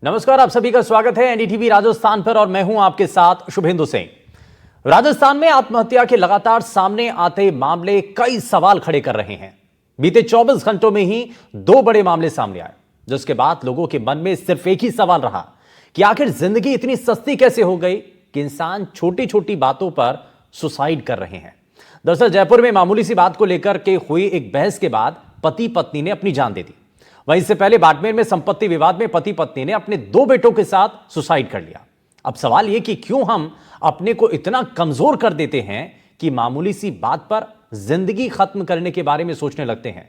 नमस्कार, आप सभी का स्वागत है एनडीटीवी राजस्थान पर और मैं हूं आपके साथ शुभेंदु सिंह। राजस्थान में आत्महत्या के लगातार सामने आते मामले कई सवाल खड़े कर रहे हैं। बीते 24 घंटों में ही दो बड़े मामले सामने आए, जिसके बाद लोगों के मन में सिर्फ एक ही सवाल रहा कि आखिर जिंदगी इतनी सस्ती कैसे हो गई कि इंसान छोटी छोटी बातों पर सुसाइड कर रहे हैं। दरअसल जयपुर में मामूली सी बात को लेकर के हुई एक बहस के बाद पति पत्नी ने अपनी जान दे दी। वहीं इससे पहले बाड़मेर में संपत्ति विवाद में पति पत्नी ने अपने दो बेटों के साथ सुसाइड कर लिया। अब सवाल यह कि क्यों हम अपने को इतना कमजोर कर देते हैं कि मामूली सी बात पर जिंदगी खत्म करने के बारे में सोचने लगते हैं।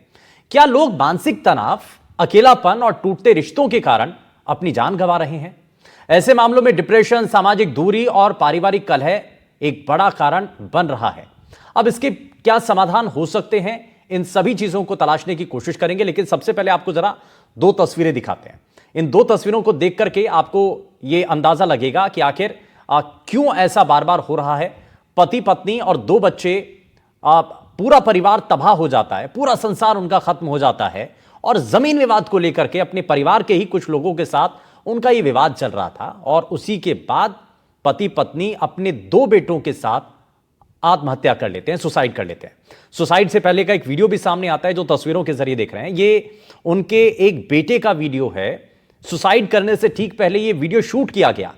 क्या लोग मानसिक तनाव, अकेलापन और टूटते रिश्तों के कारण अपनी जान गंवा रहे हैं? ऐसे मामलों में डिप्रेशन, सामाजिक दूरी और पारिवारिक कलह एक बड़ा कारण बन रहा है। अब इसके क्या समाधान हो सकते हैं, इन सभी चीजों को तलाशने की कोशिश करेंगे। लेकिन सबसे पहले आपको जरा दो तस्वीरें दिखाते हैं। इन दो तस्वीरों को देख करके आपको यह अंदाजा लगेगा कि आखिर क्यों ऐसा बार बार हो रहा है। पति पत्नी और दो बच्चे, पूरा परिवार तबाह हो जाता है, पूरा संसार उनका खत्म हो जाता है और जमीन विवाद को लेकर के अपने परिवार के ही कुछ लोगों के साथ उनका यह विवाद चल रहा था और उसी के बाद पति पत्नी अपने दो बेटों के साथ आत्महत्या कर लेते हैं, सुसाइड कर लेते हैं। सुसाइड से पहले का एक वीडियो भी सामने आता है जो तस्वीरों के जरिए देख रहे हैं। ये उनके एक बेटे का वीडियो है। सुसाइड करने से ठीक पहले ये वीडियो शूट किया गया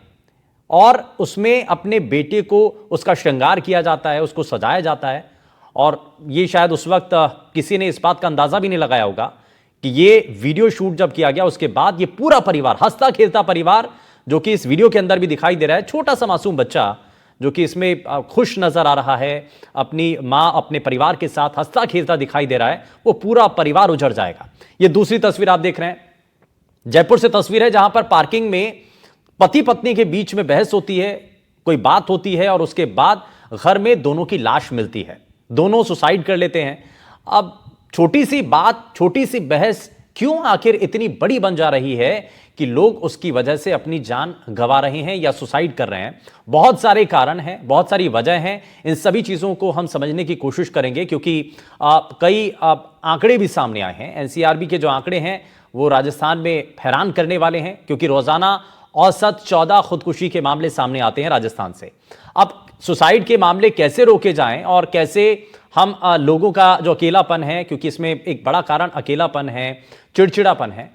और उसमें अपने बेटे को उसका श्रृंगार किया जाता है, उसको सजाया जाता है। और ये शायद उस वक्त किसी ने इस बात का अंदाजा भी नहीं लगाया होगा कि ये वीडियो शूट जब किया गया उसके बाद ये पूरा परिवार, हंसता खेलता परिवार, जो कि इस वीडियो के अंदर भी दिखाई दे रहा है, छोटा सा मासूम बच्चा जो कि इसमें खुश नजर आ रहा है, अपनी मां अपने परिवार के साथ हंसता खेलता दिखाई दे रहा है, वो पूरा परिवार उजड़ जाएगा। ये दूसरी तस्वीर आप देख रहे हैं, जयपुर से तस्वीर है जहां पर पार्किंग में पति पत्नी के बीच में बहस होती है, कोई बात होती है और उसके बाद घर में दोनों की लाश मिलती है। दोनों सुसाइड कर लेते हैं। अब छोटी सी बात, छोटी सी बहस क्यों आखिर इतनी बड़ी बन जा रही है कि लोग उसकी वजह से अपनी जान गंवा रहे हैं या सुसाइड कर रहे हैं? बहुत सारे कारण हैं, बहुत सारी वजह हैं। इन सभी चीज़ों को हम समझने की कोशिश करेंगे क्योंकि कई आंकड़े भी सामने आए हैं। एनसीआरबी के जो आंकड़े हैं वो राजस्थान में हैरान करने वाले हैं क्योंकि रोजाना औसत 14 खुदकुशी के मामले सामने आते हैं राजस्थान से। अब सुसाइड के मामले कैसे रोके जाएं और कैसे हम लोगों का जो अकेलापन है, क्योंकि इसमें एक बड़ा कारण अकेलापन है, चिड़चिड़ापन है,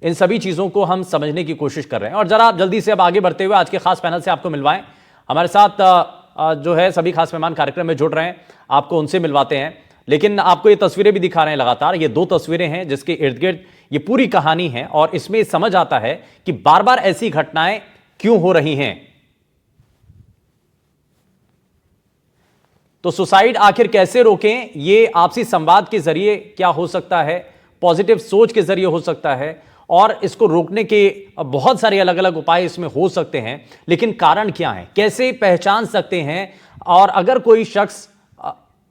इन सभी चीज़ों को हम समझने की कोशिश कर रहे हैं। और जरा आप जल्दी से अब आगे बढ़ते हुए आज के खास पैनल से आपको मिलवाएं। हमारे साथ जो है सभी खास मेहमान कार्यक्रम में जुड़ रहे हैं, आपको उनसे मिलवाते हैं। लेकिन आपको ये तस्वीरें भी दिखा रहे हैं लगातार। ये दो तस्वीरें हैं जिसके इर्द गिर्द ये पूरी कहानी है और इसमें समझ आता है कि बार बार ऐसी घटनाएं क्यों हो रही हैं। तो सुसाइड आखिर कैसे रोकें, ये आपसी संवाद के जरिए क्या हो सकता है, पॉजिटिव सोच के जरिए हो सकता है और इसको रोकने के बहुत सारे अलग अलग उपाय इसमें हो सकते हैं। लेकिन कारण क्या है, कैसे पहचान सकते हैं? और अगर कोई शख्स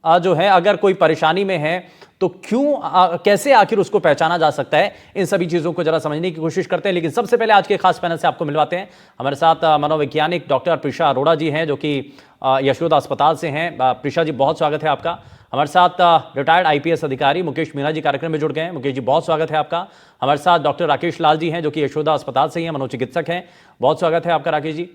जो है अगर कोई परेशानी में है तो क्यों, कैसे आखिर उसको पहचाना जा सकता है? इन सभी चीजों को जरा समझने की कोशिश करते हैं। लेकिन सबसे पहले आज के खास पैनल से आपको मिलवाते हैं। हमारे साथ मनोवैज्ञानिक डॉक्टर प्रिशा अरोड़ा जी हैं जो कि यशोदा अस्पताल से हैं। प्रिशा जी, बहुत स्वागत है आपका। हमारे साथ रिटायर्ड आईपीएस अधिकारी मुकेश मीणा जी कार्यक्रम में जुड़ गए हैं। मुकेश जी, बहुत स्वागत है आपका। हमारे साथ डॉक्टर राकेश लाल जी हैं जो कि यशोदा अस्पताल से ही हैं, मनोचिकित्सक हैं। बहुत स्वागत है आपका राकेश जी।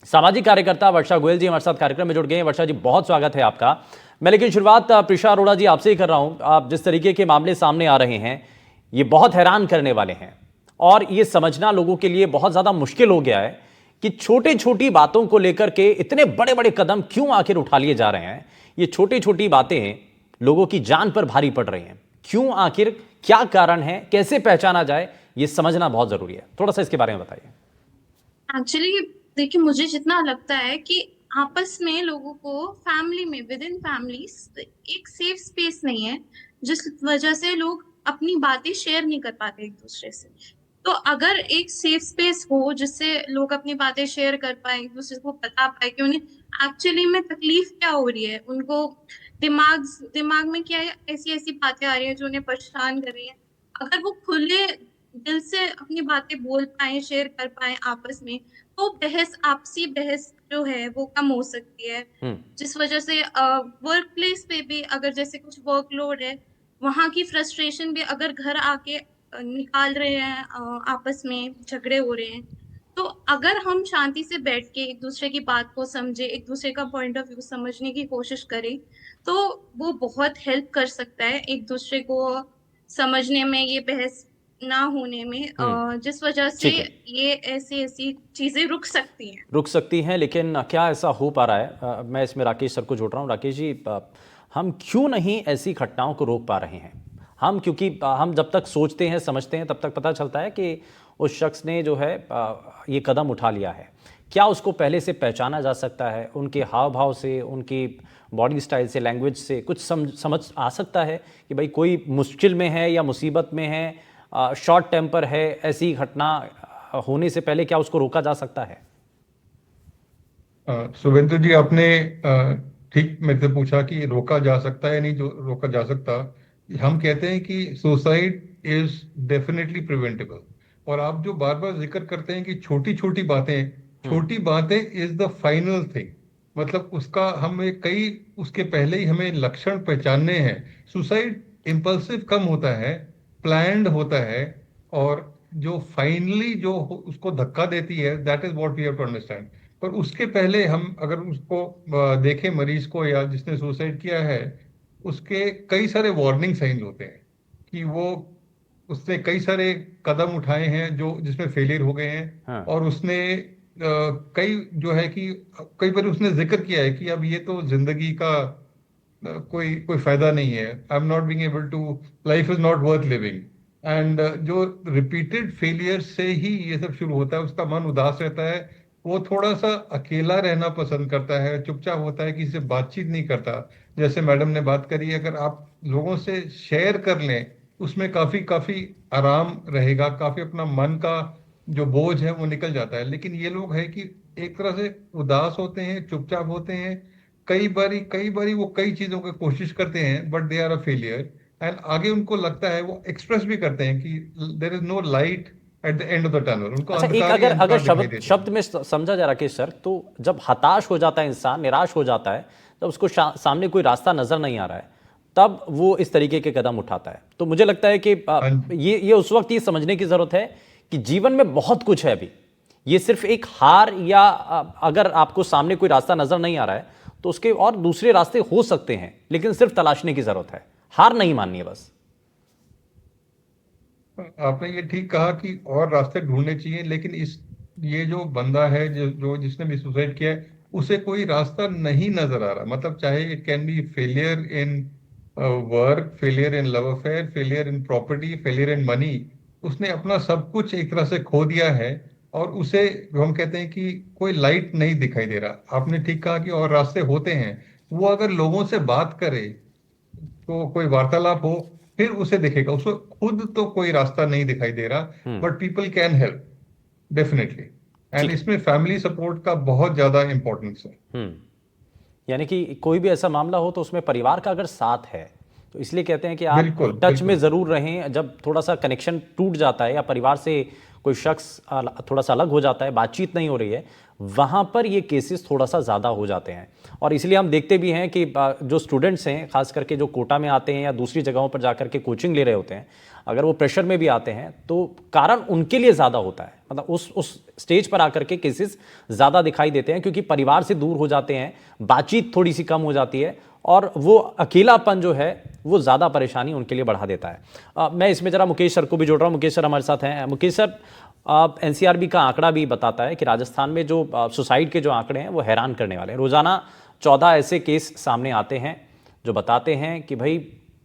सामाजिक कार्यकर्ता वर्षा गोयल जी हमारे साथ कार्यक्रम में जुड़ गए हैं। वर्षा जी, बहुत स्वागत है आपका। मैं लेकिन शुरुआत प्रिशा अरोड़ा जी आपसे ही कर रहा हूं। आप जिस तरीके के मामले सामने आ रहे हैं ये बहुत हैरान करने वाले हैं और ये समझना लोगों के लिए बहुत ज्यादा मुश्किल हो गया है कि छोटी छोटी बातों को लेकर के इतने बड़े बड़े कदम क्यों आखिर उठा लिए जा रहे हैं। ये छोटी छोटी बातें लोगों की जान पर भारी पड़ रही हैं। क्यों, आखिर क्या कारण है, कैसे पहचाना जाए, ये समझना बहुत जरूरी है। थोड़ा सा इसके बारे में बताइए। एक्चुअली देखिए, मुझे जितना लगता है कि आपस में लोगों को फैमिली में, विद इन फैमिलीज एक सेफ स्पेस नहीं है, जिस वजह से लोग अपनी बातें शेयर नहीं कर पाते एक दूसरे से। तो अगर एक सेफ स्पेस हो जिससे लोग अपनी बातें शेयर कर पाए, एक दूसरे को बता पाए कि उन्हें एक्चुअली में तकलीफ क्या हो रही है, उनको दिमाग दिमाग में क्या है, ऐसी ऐसी बातें आ रही हैं जो उन्हें परेशान कर रही हैं, अगर वो खुले दिल से अपनी बातें बोल पाए, शेयर कर पाए आपस में, तो आपसी बहस जो है वो कम हो सकती है। हम्म। जिस वजह से वर्क प्लेस पे भी अगर जैसे कुछ वर्कलोड है, वहां की फ्रस्ट्रेशन भी अगर घर आके निकाल रहे हैं, आपस में झगड़े हो रहे हैं। तो अगर हम शांति से बैठ के एक दूसरे की बात को समझे, एक दूसरे का पॉइंट ऑफ व्यू समझने की कोशिश करें, तो वो बहुत हेल्प कर सकता है एक दूसरे को समझने में, ये बहस ना होने में, हम्म। जिस वजह से ठीक है, ये ऐसी ऐसी चीजें रुक सकती हैं। रुक सकती हैं, लेकिन क्या ऐसा हो पा रहा है? मैं इसमें राकेश सर को जोड़ रहा हूँ। राकेश जी, हम क्यों नहीं ऐसी घटनाओं को रोक पा रहे हैं? हम क्योंकि हम जब तक सोचते हैं समझते हैं तब तक पता चलता है कि उस शख्स ने जो है ये कदम उठा लिया है। क्या उसको पहले से पहचाना जा सकता है? उनके हाव भाव से, उनकी बॉडी स्टाइल से, लैंग्वेज से कुछ समझ आ सकता है कि भाई कोई मुश्किल में है या मुसीबत में है, शॉर्ट टेम्पर है? ऐसी घटना होने से पहले क्या उसको रोका जा सकता है? शुभेंदु जी, आपने ठीक मेरे से पूछा कि रोका जा सकता है, नहीं जो रोका जा सकता। हम कहते हैं कि सुसाइड इज डेफिनेटली प्रिवेंटेबल। और आप जो बार बार जिक्र करते हैं कि छोटी बातें इज द फाइनल थिंग, मतलब उसका हमें कई उसके पहले ही हमें लक्षण पहचानने हैं। सुसाइड इम्पल्सिव कम होता है, प्लान्ड होता है, और जो फाइनली उसको धक्का देती है, that is what we have to understand. पर उसके पहले हम अगर उसको देखें, मरीज को या जिसने सुसाइड किया है, उसके कई सारे वार्निंग साइंस होते हैं कि उसने कई सारे कदम उठाए हैं जो जिसमें फेलियर हो गए हैं। हाँ। और उसने कई जो है कि कई बार उसने जिक्र किया है कि अब ये तो जिंदगी का कोई कोई फायदा नहीं है, I am not being able to, life is not worth living. And जो रिपीटेड फेलियर से ही ये सब शुरू होता है, उसका मन उदास रहता है, वो थोड़ा सा अकेला रहना पसंद करता है, चुपचाप होता है, किसी से बातचीत नहीं करता। जैसे मैडम ने बात करी, अगर आप लोगों से शेयर कर लें, उसमें काफी काफी आराम रहेगा, काफी अपना मन का जो बोझ है वो निकल जाता है। लेकिन ये लोग है कि एक तरह से उदास होते हैं, चुपचाप होते हैं, कई बारी वो कई चीजों की कोशिश करते हैं, but they are a failure. And आगे उनको लगता है, वो एक्सप्रेस भी करते हैं कि there is no light at the end of the tunnel, उनको अच्छा, एक अंधकार ही अगर अगर अंधकार दिखाई शब्द देता है। शब्द में समझा जा राकेश सर, तो जब हताश हो जाता है इंसान, निराश हो जाता है, जब उसको सामने कोई रास्ता नजर नहीं आ रहा है, तब वो इस तरीके के कदम उठाता है। तो मुझे लगता है कि हाँ जी। ये उस वक्त ये समझने की जरूरत है कि जीवन में बहुत कुछ है अभी। ये सिर्फ एक हार या अगर आपको सामने कोई रास्ता नजर नहीं आ रहा है तो उसके और दूसरे रास्ते हो सकते हैं, लेकिन सिर्फ तलाशने की जरूरत है, हार नहीं माननी है बस। आपने ये ठीक कहा कि और रास्ते ढूंढने चाहिए, लेकिन ये जो बंदा है जिसने भी सुसाइड किया है, उसे कोई रास्ता नहीं नजर आ रहा। मतलब चाहे it can be failure in work, failure in love affair, failure in property, failure in money. उसने अपना सब कुछ एक तरह से खो दिया है, और उसे हम कहते हैं कि कोई लाइट नहीं दिखाई दे रहा। आपने ठीक कहा कि और रास्ते होते हैं। वो अगर लोगों से बात करे, तो कोई वार्तालाप हो, फिर उसे दिखेगा। उसको खुद तो कोई रास्ता नहीं दिखाई दे रहा, but people can help definitely. And ठीक है। इसमें फैमिली सपोर्ट का बहुत ज्यादा इंपॉर्टेंस है। यानी कि कोई भी ऐसा मामला हो तो उसमें परिवार का अगर साथ है, तो इसलिए कहते हैं कि आप बिल्कुल टच में बिल्कुल। ज़रूर रहें। जब थोड़ा सा कनेक्शन टूट जाता है या परिवार से कोई शख्स थोड़ा सा अलग हो जाता है, बातचीत नहीं हो रही है, वहाँ पर ये केसेस थोड़ा सा ज़्यादा हो जाते हैं। और इसलिए हम देखते भी हैं कि जो स्टूडेंट्स हैं, खास करके जो कोटा में आते हैं या दूसरी जगहों पर जाकर के कोचिंग ले रहे होते हैं, अगर वो प्रेशर में भी आते हैं तो कारण उनके लिए ज़्यादा होता है। मतलब उस स्टेज पर आकर के केसेस ज़्यादा दिखाई देते हैं, क्योंकि परिवार से दूर हो जाते हैं, बातचीत थोड़ी सी कम हो जाती है, और वो अकेलापन जो है वो ज़्यादा परेशानी उनके लिए बढ़ा देता है। मैं इसमें ज़रा मुकेश सर को भी जोड़ रहा हूँ। मुकेश सर हमारे साथ हैं। मुकेश सर, एनसीआरबी का आंकड़ा भी बताता है कि राजस्थान में जो सुसाइड के जो आंकड़े हैं वो हैरान करने वाले हैं। रोज़ाना 14 ऐसे केस सामने आते हैं जो बताते हैं कि भाई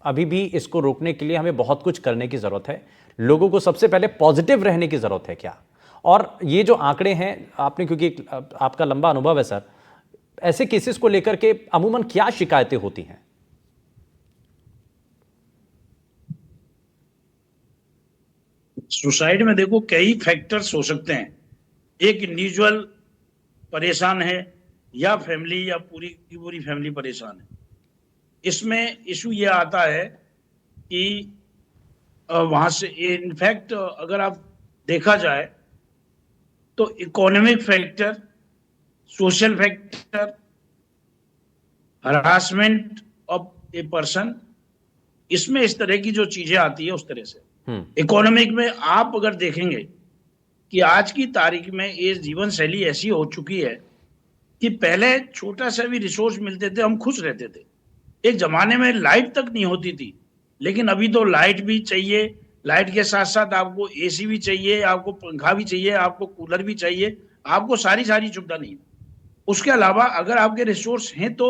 अभी भी इसको रोकने के लिए हमें बहुत कुछ करने की ज़रूरत है। लोगों को सबसे पहले पॉजिटिव रहने की ज़रूरत है क्या? और ये जो आंकड़े हैं, आपने क्योंकि आपका लंबा अनुभव है सर, ऐसे केसेस को लेकर के अमूमन क्या शिकायतें होती हैं? सुसाइड में देखो कई फैक्टर्स हो सकते हैं। एक इंडिविजुअल परेशान है, या फैमिली, या पूरी की पूरी फैमिली परेशान है। इसमें इशू ये आता है कि वहां से इनफैक्ट अगर आप देखा जाए तो economic factor, social factor, harassment of a person, इसमें इस तरह की जो चीजें आती है उस तरह से। इकोनॉमिक में आप अगर देखेंगे कि आज की तारीख में ये जीवन शैली ऐसी हो चुकी है कि पहले छोटा सा भी रिसोर्स मिलते थे हम खुश रहते थे। एक जमाने में लाइट तक नहीं होती थी, लेकिन अभी तो लाइट भी चाहिए, लाइट के साथ साथ आपको एसी भी चाहिए, आपको पंखा भी चाहिए, आपको कूलर भी चाहिए, आपको सारी सुविधा नहीं है। उसके अलावा अगर आपके रिसोर्स हैं तो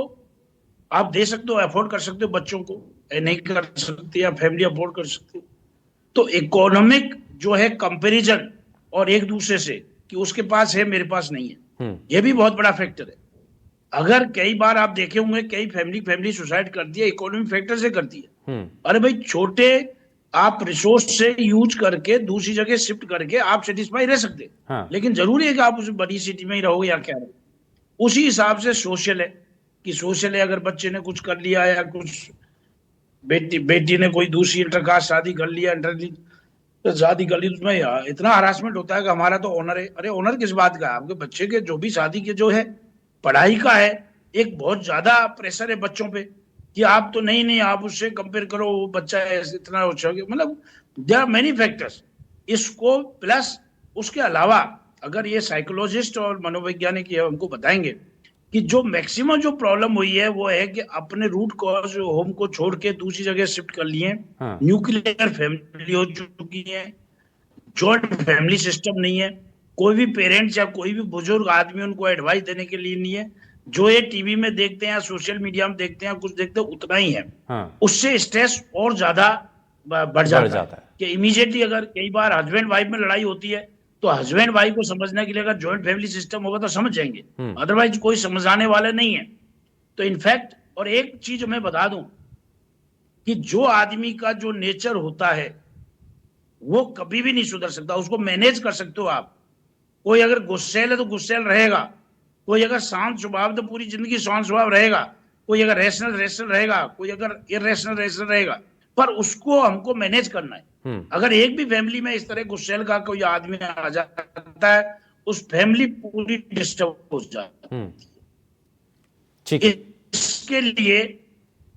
आप दे सकते हो, अफोर्ड कर सकते हो बच्चों को, नहीं कर सकते या फैमिली अफोर्ड कर सकते हो। तो इकोनॉमिक जो है कंपैरिजन और एक दूसरे से कि उसके पास है मेरे पास नहीं है, ये भी बहुत बड़ा फैक्टर है। अगर कई बार आप देखे होंगे कई फैमिली सुसाइड करती है इकोनॉमिक फैक्टर से करती है। अरे भाई छोटे आप रिसोर्स से यूज करके दूसरी जगह शिफ्ट करके आप सेटिस्फाई रह सकते हैं। हाँ। लेकिन जरूरी है कि आप उस बड़ी सिटी में ही रहोगे या क्या रहोगे। उसी हिसाब से सोशल है कि सोशल है, अगर बच्चे ने कुछ कर लिया या कुछ बेटी ने कोई दूसरी इंटरकास्ट शादी कर लिया, तो शादी कर ली, उसमें यार इतना हरासमेंट होता है कि हमारा तो ऑनर है। अरे ऑनर किस बात का है? आपके बच्चे के जो भी शादी के जो है पढ़ाई का है, एक बहुत ज्यादा प्रेशर है बच्चों पे कि आप तो नहीं आप उससे कंपेयर करो, वो बच्चा है इतना अच्छा, मतलब देयर आर मेनी फैक्टर्स। इसको प्लस उसके अलावा अगर ये साइकोलॉजिस्ट और मनोवैज्ञानिक ये हमको बताएंगे कि जो मैक्सिमम जो प्रॉब्लम हुई है वो है कि अपने रूट कॉज होम को छोड़ के दूसरी जगह शिफ्ट कर लिए। हाँ। न्यूक्लियर फैमिली हो चुकी है, जॉइंट फैमिली सिस्टम नहीं है, कोई भी पेरेंट्स या कोई भी बुजुर्ग आदमी उनको एडवाइस देने के लिए नहीं है। जो ये टीवी में देखते हैं, सोशल मीडिया में देखते हैं, कुछ देखते हैं, उतना ही है। हाँ। उससे स्ट्रेस और ज्यादा बढ़ जाता है कि इमीडिएटली अगर कई बार हस्बैंड वाइफ में लड़ाई होती है तो हस्बैंड वाइफ को समझने के लिए अगर जॉइंट फैमिली सिस्टम होगा तो समझ जाएंगे, अदरवाइज कोई समझाने वाले नहीं है। तो इनफैक्ट और एक चीज मैं बता दूं कि जो आदमी का जो नेचर होता है वो कभी भी नहीं सुधर सकता, उसको मैनेज कर सकते हो आप। कोई अगर गुस्सैल है तो गुस्सैल रहेगा, कोई अगर शांत स्वभाव तो पूरी जिंदगी शांत स्वभाव रहेगा, कोई अगर रेशनल रहेगा, कोई अगर इरेशनल रहेगा, पर उसको हमको मैनेज करना है। अगर एक भी फैमिली में इस तरह गुस्सैल का कोई आदमी आ जाता है, उस फैमिली पूरी डिस्टर्ब हो जाती है। ठीक है। इसके लिए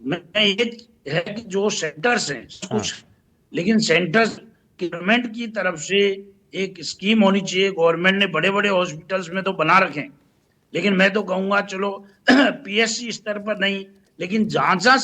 मैं ये है कि जो सेंटर्स हैं कुछ, लेकिन सेंटर्स गवर्नमेंट की तरफ से एक स्कीम होनी चाहिए। गवर्नमेंट ने बड़े बड़े हॉस्पिटल्स में तो बना रखे हैं, लेकिन मैं तो कहूंगा चलो पीएससी स्तर पर नहीं, लेकिन जहां जहां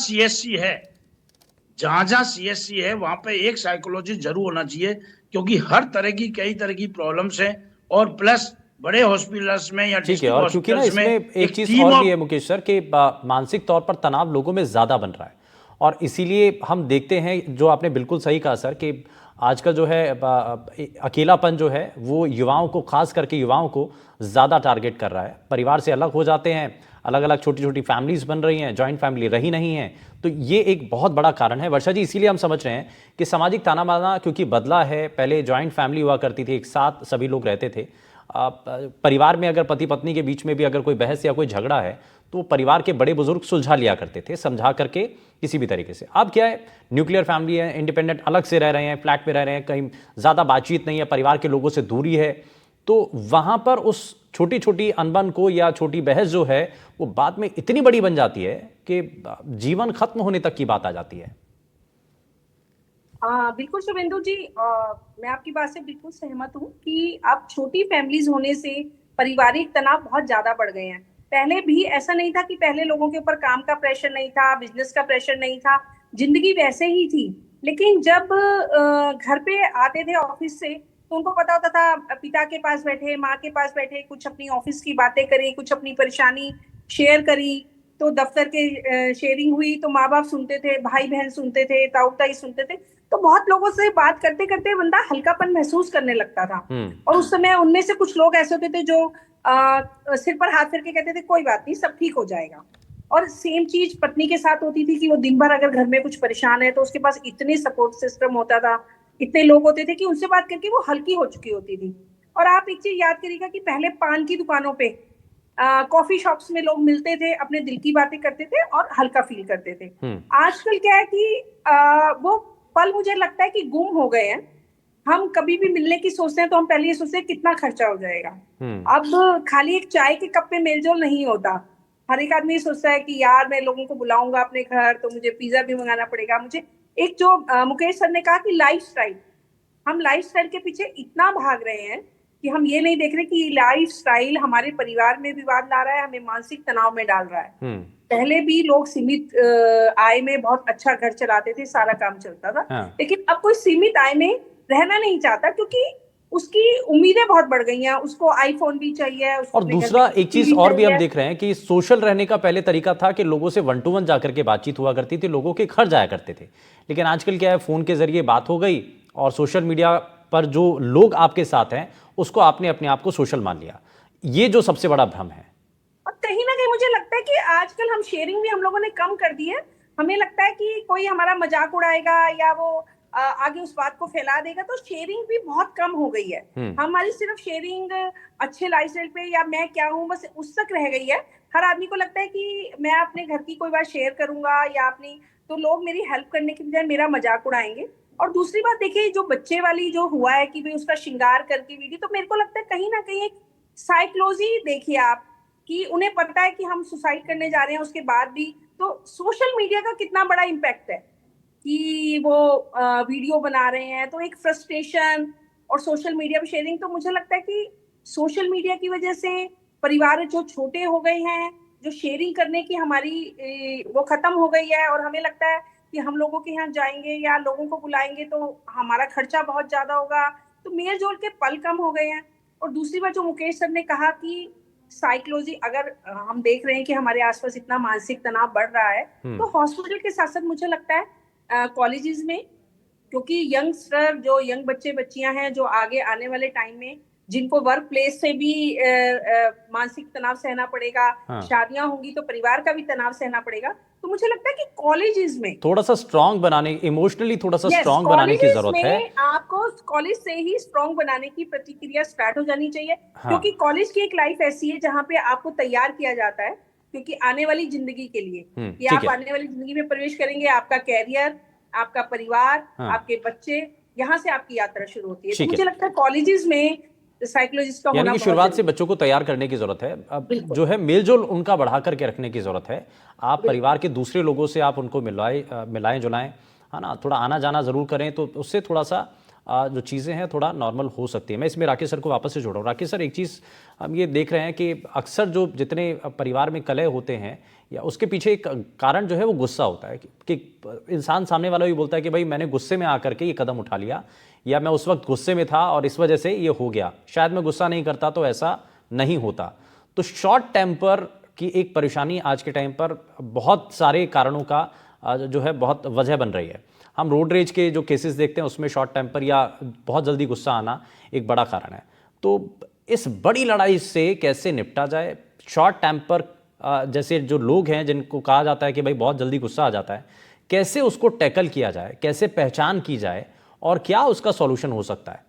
सीएससी है वहां पे एक साइकोलॉजिस्ट जरूर होना चाहिए, क्योंकि हर तरह की कई तरह की प्रॉब्लम्स हैं। और प्लस बड़े हॉस्पिटल्स में या ठीक है, और क्योंकि ना इसमें एक चीज और भी है मुकेश सर कि मानसिक तौर पर तनाव लोगों में ज्यादा बन रहा है, और इसीलिए हम देखते हैं, जो आपने बिल्कुल सही कहा सर, कि आजकल जो है अकेलापन जो है वो युवाओं को, खास करके युवाओं को ज़्यादा टारगेट कर रहा है। परिवार से अलग हो जाते हैं, अलग अलग छोटी छोटी फैमिलीज बन रही हैं, जॉइंट फैमिली रही नहीं है, तो ये एक बहुत बड़ा कारण है। वर्षा जी, इसीलिए हम समझ रहे हैं कि सामाजिक ताना बाना क्योंकि बदला है। पहले जॉइंट फैमिली हुआ करती थी, एक साथ सभी लोग रहते थे। परिवार में अगर पति पत्नी के बीच में भी अगर कोई बहस या कोई झगड़ा है तो परिवार के बड़े बुजुर्ग सुलझा लिया करते थे, समझा करके किसी भी तरीके से। अब क्या है, न्यूक्लियर फैमिली है, इंडिपेंडेंट अलग से रह रहे हैं, फ्लैट में रह रहे हैं, कहीं ज़्यादा बातचीत नहीं है, परिवार के लोगों से दूरी है, तो वहाँ पर उस छोटी छोटी अनबन को या छोटी बहस जो है वो बाद में इतनी बड़ी बन जाती है कि जीवन खत्म होने तक की बात आ जाती है। बिल्कुल शुभेंदु जी, मैं आपकी बात से बिल्कुल सहमत हूँ कि अब छोटी फैमिलीज होने से पारिवारिक तनाव बहुत ज्यादा बढ़ गए हैं। पहले भी ऐसा नहीं था कि पहले लोगों के ऊपर काम का प्रेशर नहीं था, बिजनेस का प्रेशर नहीं था, जिंदगी वैसे ही थी। लेकिन जब घर पे आते थे ऑफिस से तो उनको पता होता था पिता के पास बैठे, माँ के पास बैठे, कुछ अपनी ऑफिस की बातें करी, कुछ अपनी परेशानी शेयर करी, तो दफ्तर के शेयरिंग हुई तो माँ बाप सुनते थे, भाई बहन सुनते थे, ताऊ ताई सुनते थे। तो बहुत लोगों से बात करते करते बंदा हल्कापन महसूस करने लगता था। और उस समय उनमें से कुछ लोग ऐसे होते थे जो सिर पर हाथ फेर के कहते थे कोई बात नहीं, सब ठीक हो जाएगा। और सेम चीज पत्नी के साथ होती थी कि वो दिन भर अगर घर में कुछ परेशान है तो उसके पास इतने सपोर्ट सिस्टम होता था, इतने लोग होते थे कि उनसे बात करके वो हल्की हो चुकी होती थी। और आप एक चीज याद करिएगा कि पहले पान की दुकानों पे, कॉफी शॉप्स में लोग मिलते थे, अपने दिल की बातें करते थे और हल्का फील करते थे। आजकल क्या है कि वो पल मुझे लगता है कि गुम हो गए हैं। हम कभी भी मिलने की सोचते हैं तो हम पहले ये सोचते हैं कितना खर्चा हो जाएगा। अब खाली एक चाय के कप पे मेलजोल नहीं होता। हर एक आदमी सोचता है कि यार मैं लोगों को बुलाऊंगा अपने घर तो मुझे पिज्जा भी मंगाना पड़ेगा, मुझे एक जो मुकेश सर ने कहा कि लाइफस्टाइल, हम लाइफस्टाइल के पीछे इतना भाग रहे हैं कि हम ये नहीं देख रहे कि लाइफस्टाइल हमारे परिवार में विवाद ला रहा है, हमें मानसिक तनाव में डाल रहा है। पहले भी लोग सीमित आय में बहुत अच्छा घर चलाते थे, सारा काम चलता था। हाँ। लेकिन अब कोई सीमित आय में रहना नहीं चाहता क्योंकि उसकी उम्मीदें बहुत बढ़ गई हैं, उसको आईफोन भी चाहिए, उसको और अपने घर दूसरा में एक चीज टीवी और भी हम चाहिए। देख रहे हैं कि सोशल रहने का पहले तरीका था कि लोगों से 1 to 1 जाकर के बातचीत हुआ करती थी, लोगों के घर जाया करते थे। लेकिन आजकल क्या है, फोन के जरिए बात हो गई और सोशल मीडिया पर जो लोग आपके साथ हैं उसको आपने अपने आप को सोशल मान लिया। ये जो सबसे बड़ा भ्रम है। और कहीं ना कहीं मुझे लगता है कि आजकल हम शेयरिंग भी हम लोगों ने कम कर दी है। हमें लगता है कि कोई हमारा मजाक उड़ाएगा या वो आगे उस बात को फैला देगा, तो शेयरिंग भी बहुत कम हो गई है। हमारी सिर्फ शेयरिंग अच्छे लाइफस्टाइल पे या मैं क्या हूँ बस उस तक रह गई है। हर आदमी को लगता है कि मैं अपने घर की कोई बात शेयर करूंगा या अपनी, तो लोग मेरी हेल्प करने की बजाय मेरा मजाक उड़ाएंगे। और दूसरी बात देखिए, जो बच्चे वाली जो हुआ है कि भाई उसका श्रृंगार करके वीडियो, तो मेरे को लगता है कहीं ना कहीं एक साइकोलॉजी देखिए आप, कि उन्हें पता है कि हम सुसाइड करने जा रहे हैं उसके बाद भी, तो सोशल मीडिया का कितना बड़ा इम्पैक्ट है कि वो वीडियो बना रहे हैं, तो एक फ्रस्ट्रेशन और सोशल मीडिया पे शेयरिंग। तो मुझे लगता है कि सोशल मीडिया की वजह से परिवार जो छोटे हो गए हैं, जो शेयरिंग करने की हमारी वो खत्म हो गई है, और हमें लगता है कि हम लोगों के यहाँ जाएंगे या लोगों को बुलाएंगे तो हमारा खर्चा बहुत ज्यादा होगा, तो मेल जोल के पल कम हो गए हैं। और दूसरी बात जो मुकेश सर ने कहा कि साइकोलॉजी, अगर हम देख रहे हैं कि हमारे आसपास इतना मानसिक तनाव बढ़ रहा है, तो हॉस्पिटल के साथ साथ मुझे लगता है कॉलेजेस में, क्योंकि यंगस्टर जो यंग बच्चे बच्चियां हैं जो आगे आने वाले टाइम में जिनको वर्क प्लेस से भी मानसिक तनाव सहना पड़ेगा, शादियां होंगी तो परिवार का भी तनाव सहना पड़ेगा, तो मुझे लगता है कि कॉलेजेस में थोड़ा सा स्ट्रांग बनाने, इमोशनली थोड़ा सा स्ट्रांग बनाने की जरूरत है। आपको कॉलेज से ही स्ट्रांग बनाने की प्रतिक्रिया स्टार्ट हो जानी चाहिए। क्योंकि कॉलेज की एक लाइफ ऐसी है जहाँ पे आपको तैयार किया जाता है क्योंकि आने वाली जिंदगी के लिए, कि आप आने वाली जिंदगी में प्रवेश करेंगे, आपका कैरियर, आपका परिवार, आपके बच्चे, यहाँ से आपकी यात्रा शुरू होती है। तो मुझे लगता है कॉलेजेस में साइकोलॉजिस्ट का होना, यानी कि शुरुआत से बच्चों को तैयार करने की जरूरत है। अब जो है मेलजोल उनका बढ़ा करके रखने की जरूरत है। आप परिवार के दूसरे लोगों से आप उनको मिलाएं जुलाएं, है ना, थोड़ा आना जाना जरूर करें, तो उससे थोड़ा सा जो चीज़ें हैं थोड़ा नॉर्मल हो सकती है। मैं इसमें राकेश सर को वापस से जोड़ रहा हूँ। राकेश सर, एक चीज़ हम ये देख रहे हैं कि अक्सर जो जितने परिवार में कलह होते हैं, या उसके पीछे एक कारण जो है वो गुस्सा होता है कि इंसान सामने वाला भी बोलता है कि भाई मैंने गुस्से में आकर के ये कदम उठा लिया, या मैं उस वक्त गुस्से में था और इस वजह से ये हो गया, शायद मैं गुस्सा नहीं करता तो ऐसा नहीं होता। तो शॉर्ट टेम्पर की एक परेशानी आज के टाइम पर बहुत सारे कारणों का जो है बहुत वजह बन रही है। हम रोड रेज के जो केसेस देखते हैं उसमें शॉर्ट टेम्पर या बहुत जल्दी गुस्सा आना एक बड़ा कारण है। तो इस बड़ी लड़ाई से कैसे निपटा जाए? शॉर्ट टेम्पर जैसे जो लोग हैं जिनको कहा जाता है कि भाई बहुत जल्दी गुस्सा आ जाता है, कैसे उसको टैकल किया जाए, कैसे पहचान की जाए और क्या उसका सॉल्यूशन हो सकता है?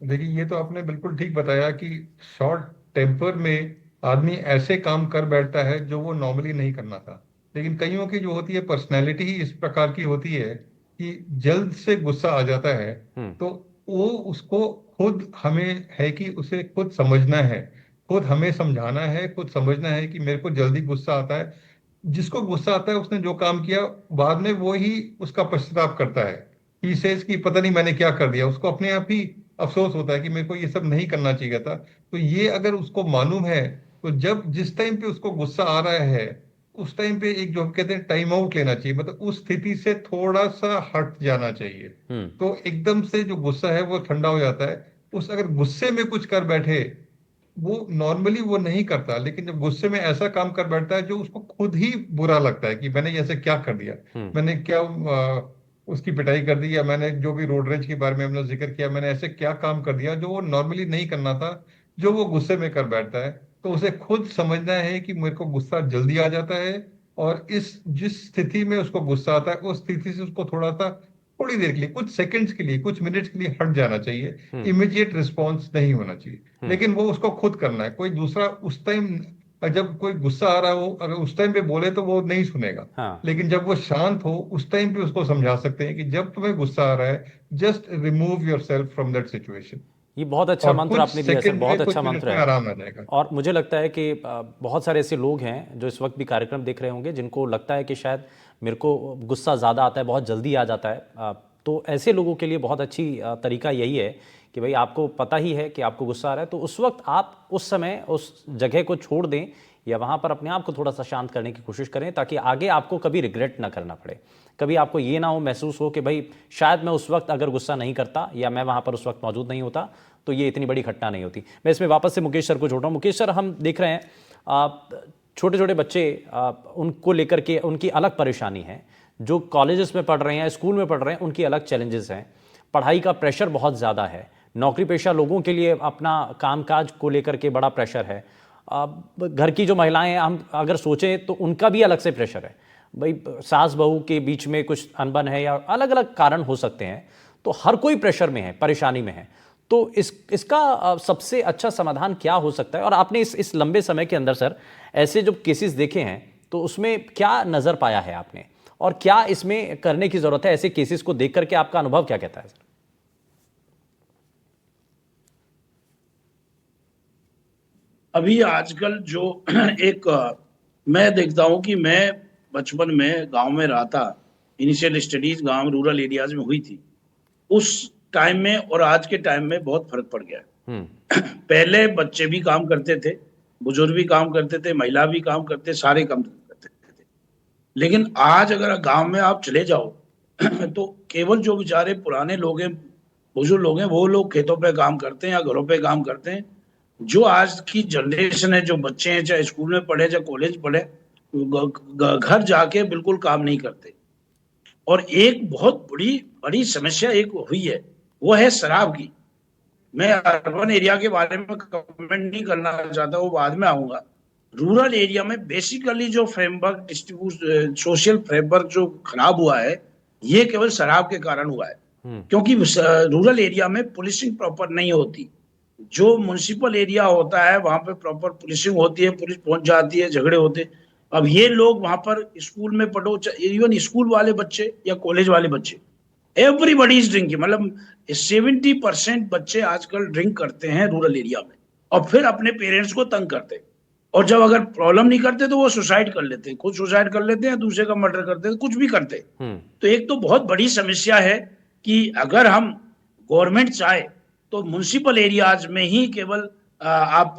देखिए, ये तो आपने बिल्कुल ठीक बताया कि शॉर्ट टेम्पर में आदमी ऐसे काम कर बैठता है जो वो नॉर्मली नहीं करना था। लेकिन कईयों की जो होती है पर्सनैलिटी ही इस प्रकार की होती है कि जल्द से गुस्सा आ जाता है, तो वो उसको खुद हमें है कि उसे खुद समझना है, खुद हमें समझाना है, खुद समझना है कि मेरे को जल्दी गुस्सा आता है। जिसको गुस्सा आता है उसने जो काम किया बाद में वो ही उसका पश्चाताप करता है। ही सेज कि पता नहीं मैंने क्या कर दिया, उसको अपने आप ही अफसोस होता है कि मेरे को ये सब नहीं करना चाहिए था। तो ये अगर उसको मालूम है, तो जब जिस टाइम पे उसको गुस्सा आ रहा है उस टाइम पे एक जो हम कहते हैं टाइम आउट लेना चाहिए, मतलब उस स्थिति से थोड़ा सा हट जाना चाहिए। तो एकदम से जो गुस्सा है वो ठंडा हो जाता है। उस अगर गुस्से में कुछ कर बैठे, वो नॉर्मली वो नहीं करता, लेकिन जब गुस्से में ऐसा काम कर बैठता है जो उसको खुद ही बुरा लगता है कि मैंने ऐसे क्या कर दिया, मैंने क्या उसकी पिटाई कर दी, या मैंने जो भी रोड रेज के बारे में हमने जिक्र किया, मैंने ऐसे क्या काम कर दिया जो वो नॉर्मली नहीं करना था, जो वो गुस्से में कर बैठता है। तो उसे खुद समझना है कि मेरे को गुस्सा जल्दी आ जाता है, और इस जिस स्थिति में उसको गुस्सा आता है उस स्थिति से उसको थोड़ा सा, थोड़ी देर के लिए, कुछ सेकंड्स के लिए, कुछ मिनट्स के लिए हट जाना चाहिए। इमीडिएट रिस्पॉन्स नहीं होना चाहिए। लेकिन वो उसको खुद करना है। कोई दूसरा उस टाइम जब कोई गुस्सा आ रहा हो अगर उस टाइम पे बोले तो वो नहीं सुनेगा। लेकिन जब वो शांत हो उस टाइम पे उसको समझा सकते हैं कि जब तुम्हें गुस्सा आ रहा है, just remove yourself from that situation. ये बहुत अच्छा और मंत्र कुछ आपने दिया सर, सेकंड बहुत में कुछ अच्छा मिनट मंत्र में है। आराम आ जाएगा। और मुझे लगता है कि बहुत सारे ऐसे लोग हैं जो इस वक्त भी कार्यक्रम देख रहे होंगे जिनको लगता है कि शायद मेरे को गुस्सा ज़्यादा आता है, बहुत जल्दी आ जाता है। तो ऐसे लोगों के लिए बहुत अच्छी तरीका यही है कि भाई आपको पता ही है कि आपको गुस्सा आ रहा है, तो उस वक्त आप उस समय उस जगह को छोड़ दें या वहाँ पर अपने आप को थोड़ा सा शांत करने की कोशिश करें, ताकि आगे आपको कभी रिग्रेट ना करना पड़े, कभी आपको ये ना हो महसूस हो कि भाई शायद मैं उस वक्त अगर गुस्सा नहीं करता या मैं वहाँ पर उस वक्त मौजूद नहीं होता तो ये इतनी बड़ी घटना नहीं होती। मैं इसमें वापस से मुकेश सर को जोड़ रहा हूँ। मुकेश सर, हम देख रहे हैं छोटे छोटे बच्चे, उनको लेकर के उनकी अलग परेशानी है, जो कॉलेजेस में पढ़ रहे हैं, स्कूल में पढ़ रहे हैं, उनकी अलग चैलेंजेस हैं, पढ़ाई का प्रेशर बहुत ज़्यादा है, नौकरी पेशा लोगों के लिए अपना कामकाज को लेकर के बड़ा प्रेशर है, घर की जो महिलाएं हैं हम अगर सोचें तो उनका भी अलग से प्रेशर है, भाई सास बहू के बीच में कुछ अनबन है या अलग अलग कारण हो सकते हैं, तो हर कोई प्रेशर में है, परेशानी में है। तो इसका सबसे अच्छा समाधान क्या हो सकता है? और आपने इस लंबे समय के अंदर सर ऐसे जो केसेस देखे हैं तो उसमें क्या नज़र पाया है आपने, और क्या इसमें करने की ज़रूरत है? ऐसे केसेस को देख करके आपका अनुभव क्या कहता है सर? अभी आजकल जो एक मैं देखता हूं कि मैं बचपन में गांव में रहा था, इनिशियल स्टडीज गांव रूरल एरियाज में हुई थी, उस टाइम में और आज के टाइम में बहुत फर्क पड़ गया है। पहले बच्चे भी काम करते थे, बुजुर्ग भी काम करते थे, महिला भी काम करते, सारे काम करते थे। लेकिन आज अगर गांव में आप चले जाओ तो केवल जो बेचारे पुराने लोग हैं, बुजुर्ग लोग हैं, वो लोग खेतों पे काम करते हैं या घरों पे काम करते हैं। जो आज की जनरेशन है, जो बच्चे हैं, चाहे स्कूल में पढ़े चाहे कॉलेज पढ़े, घर जाके बिल्कुल काम नहीं करते। और एक बहुत बड़ी समस्या एक हुई है, वो है शराब की। मैं अर्बन एरिया के बारे में कमेंट नहीं करना चाहता, वो बाद में आऊंगा। रूरल एरिया में बेसिकली जो फ्रेमवर्क सोशल फ्रेमवर्क जो खराब हुआ है, ये केवल शराब के कारण हुआ है। क्योंकि रूरल एरिया में पुलिसिंग प्रॉपर नहीं होती। जो म्युनिसिपल एरिया होता है वहां पे प्रॉपर पुलिसिंग होती है, पुलिस पहुंच जाती है, झगड़े होते। अब ये लोग वहां पर स्कूल में पढ़ो, इवन स्कूल वाले बच्चे या कॉलेज वाले बच्चे, एवरीबडी इज ड्रिंकिंग। मतलब 70% बच्चे आजकल ड्रिंक करते हैं रूरल एरिया में, और फिर अपने पेरेंट्स को तंग करते हैं। और जब अगर प्रॉब्लम नहीं करते तो वो सुसाइड कर लेते हैं, खुद सुसाइड कर लेते हैं, दूसरे का मर्डर करते हैं, कुछ भी करते हैं। तो एक तो बहुत बड़ी समस्या है कि अगर हम गवर्नमेंट चाहे तो म्युनिसिपल एरियाज में ही केवल आप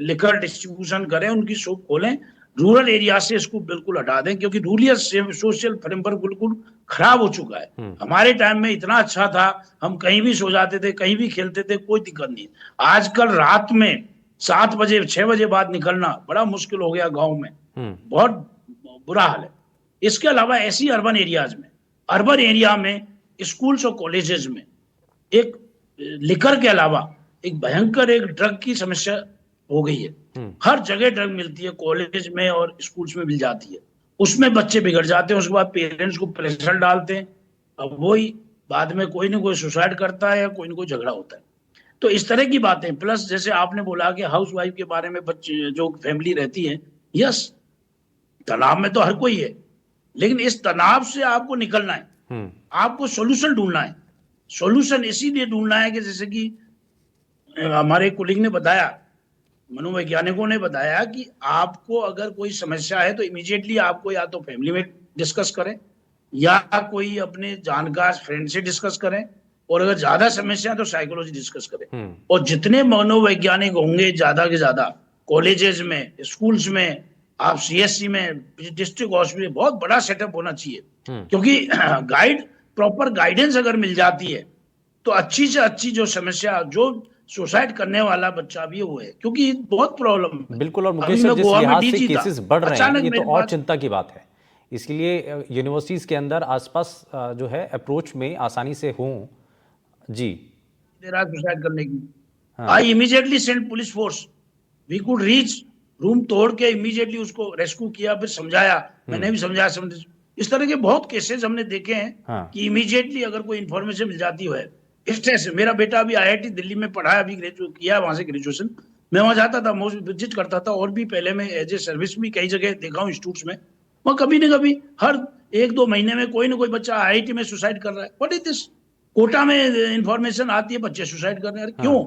लिकर डिस्ट्रीब्यूशन करें, उनकी शॉप खोलें, रूरल एरिया से इसको बिल्कुल हटा दें, क्योंकि रूरल सोशल फ्रेमवर्क बिल्कुल खराब हो चुका है। हमारे टाइम में इतना अच्छा था, हम कहीं भी सो जाते थे, कहीं भी खेलते थे, कोई दिक्कत नहीं। आजकल रात में 7 बजे 6 बजे बाद निकलना बड़ा मुश्किल हो गया गांव में, बहुत बुरा हाल है। इसके अलावा ऐसी अर्बन एरिया में स्कूल्स और कॉलेजेस में एक लिकर के अलावा एक भयंकर एक ड्रग की समस्या हो गई है। हर जगह ड्रग मिलती है, कॉलेज में और स्कूल्स में मिल जाती है। उसमें बच्चे बिगड़ जाते हैं, उसके बाद पेरेंट्स को प्रेशर डालते हैं, अब वही बाद में कोई ना कोई सुसाइड करता है या कोई ना कोई झगड़ा होता है। तो इस तरह की बातें, प्लस जैसे आपने बोला कि हाउस वाइफ के बारे में, बच्चे जो फैमिली रहती है, यस तनाव में तो हर कोई है, लेकिन इस तनाव से आपको निकलना है, आपको सोल्यूशन ढूंढना है। सोल्यूशन इसीलिए ढूंढना है कि जैसे कि हमारे कुलीग ने बताया, मनोवैज्ञानिकों ने बताया कि आपको अगर कोई समस्या है तो इमीडिएटली आपको या तो फैमिली में डिस्कस करें या कोई अपने जानकार फ्रेंड से डिस्कस करें, और अगर ज्यादा समस्या है तो साइकोलॉजी डिस्कस करें। और जितने मनोवैज्ञानिक होंगे ज्यादा के ज्यादा, कॉलेजेस में, स्कूल्स में, आप सीएससी में, डिस्ट्रिक्ट हॉस्पिटल, बहुत बड़ा सेटअप होना चाहिए। क्योंकि प्रॉपर गाइडेंस अगर मिल जाती है तो अच्छी से अच्छी जो समस्या, जो सुसाइड करने वाला बच्चा भी वो है, क्योंकि बहुत प्रॉब्लम है। बिल्कुल। और मुकेश सर, जिस लिहाज से केसेस बढ़ रहे हैं, ये तो और चिंता की बात है। इसलिए यूनिवर्सिटीज के अंदर आसपास जो है अप्रोच में आसानी से हो जी सुसाइड करने की, I immediately send police force, we could reach, room तोड़ के इमीडिएटली उसको रेस्क्यू किया, फिर समझाया, मैंने भी समझाया। इस तरह के बहुत केसेस हमने देखे हैं कि इमीडिएटली अगर कोई इन्फॉर्मेशन मिल जाती है। इस तरह से मेरा बेटा अभी IIT दिल्ली में पढ़ा है, अभी ग्रेजुएट किया, वहां से ग्रेजुएशन। मैं वहां जाता था, विजिट करता था, और भी पहले मैं एज ए सर्विस भी कई जगह देखा हूँ इंस्टीट्यूट्स में। वहां कभी न कभी हर 1-2 महीने में कोई ना कोई बच्चा IIT में सुसाइड कर रहा है। What is this? कोटा में इंफॉर्मेशन आती है बच्चे सुसाइड कर रहे हैं। अरे क्यों?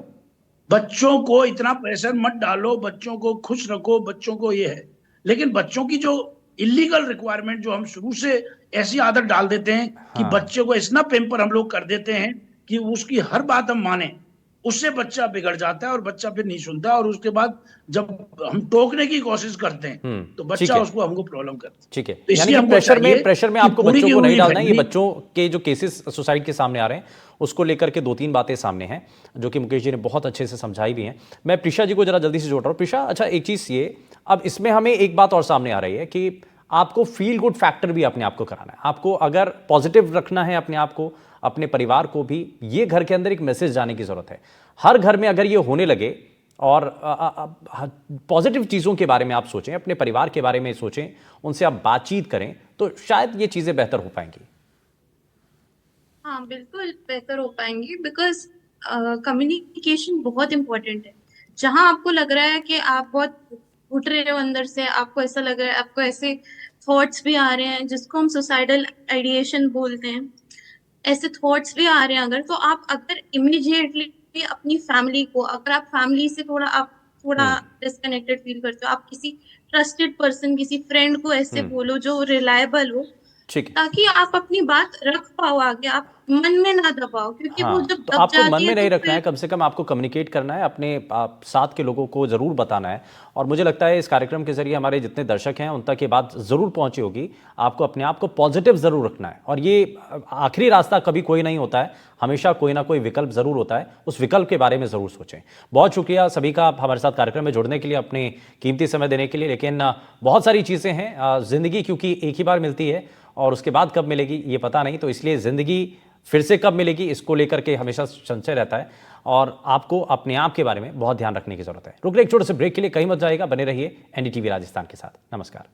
बच्चों को इतना प्रेशर मत डालो, बच्चों को खुश रखो, बच्चों को ये है। लेकिन बच्चों की जो इलीगल रिक्वायरमेंट जो हम शुरू से ऐसी आदत डाल देते हैं कि बच्चे को इतना पेम्पर हम लोग कर देते हैं कि उसकी हर बात हम माने, उससे बच्चा बिगड़ जाता है और बच्चा फिर नहीं सुनता, और उसके बाद जब हम टोकने की कोशिश करते हैं तो ठीक बच्चा है। उसको हमको प्रॉब्लम करता है। ठीक है, तो यानी इसलिए कि हमको प्रेशर चाहिए में कि आपको पूरी बच्चों की को नहीं पूरी डालना है। ये फैमिली- बच्चों के जो केसेस सुसाइड के सामने आ रहे हैं उसको लेकर के 2-3 बातें सामने हैं जो कि मुकेश जी ने बहुत अच्छे से समझाई भी हैं। मैं प्रिशा जी को जरा जल्दी से जोड़ रहा हूँ। प्रिशा, अच्छा एक चीज़ ये, अब इसमें हमें एक बात और सामने आ रही है कि आपको फील गुड फैक्टर भी अपने आप को कराना है। आपको अगर पॉजिटिव रखना है अपने आप को, अपने परिवार को भी, ये घर के अंदर एक मैसेज जाने की जरूरत है। हर घर में अगर ये होने लगे और पॉजिटिव चीज़ों के बारे में आप सोचें, अपने परिवार के बारे में सोचें, उनसे आप बातचीत करें, तो शायद ये चीज़ें बेहतर हो पाएंगी। हाँ, बिल्कुल बेहतर हो पाएंगी, बिकॉज कम्युनिकेशन बहुत इम्पोर्टेंट है। जहां आपको लग रहा है कि आप बहुत घुट रहे हो अंदर से, आपको ऐसा लग रहा है, आपको ऐसे थॉट्स भी आ रहे हैं जिसको हम सुसाइडल आइडिएशन बोलते हैं, ऐसे थॉट्स भी आ रहे हैं अगर, तो आप अगर इमीडिएटली अपनी फैमिली को, अगर आप फैमिली से थोड़ा डिस्कनेक्टेड फील करते हो, आप किसी ट्रस्टेड पर्सन, किसी फ्रेंड को ऐसे बोलो जो रिलायबल हो, ठीक है। ताकि आप अपनी बात रख पाओ आगे, आप मन में ना दबाओ, क्योंकि वो हाँ, जब तो दब आपको मन जाती है में नहीं तो रखना है, फिर कम से कम आपको कम्युनिकेट करना है, अपने साथ के लोगों को ज़रूर बताना है। और मुझे लगता है इस कार्यक्रम के जरिए हमारे जितने दर्शक हैं उन तक ये बात ज़रूर पहुंची होगी। आपको अपने आप को पॉजिटिव ज़रूर रखना है, और ये आखिरी रास्ता कभी कोई नहीं होता है, हमेशा कोई ना कोई विकल्प ज़रूर होता है, उस विकल्प के बारे में ज़रूर सोचें। बहुत शुक्रिया सभी का हमारे साथ कार्यक्रम में जुड़ने के लिए, अपने कीमती समय देने के लिए। लेकिन बहुत सारी चीज़ें हैं, ज़िंदगी क्योंकि एक ही बार मिलती है और उसके बाद कब मिलेगी ये पता नहीं, तो इसलिए ज़िंदगी फिर से कब मिलेगी इसको लेकर के हमेशा संशय रहता है, और आपको अपने आप के बारे में बहुत ध्यान रखने की जरूरत है। रुक रहे एक छोटे से ब्रेक के लिए, कहीं मत जाएगा, बने रहिए एनडीटीवी राजस्थान के साथ। नमस्कार।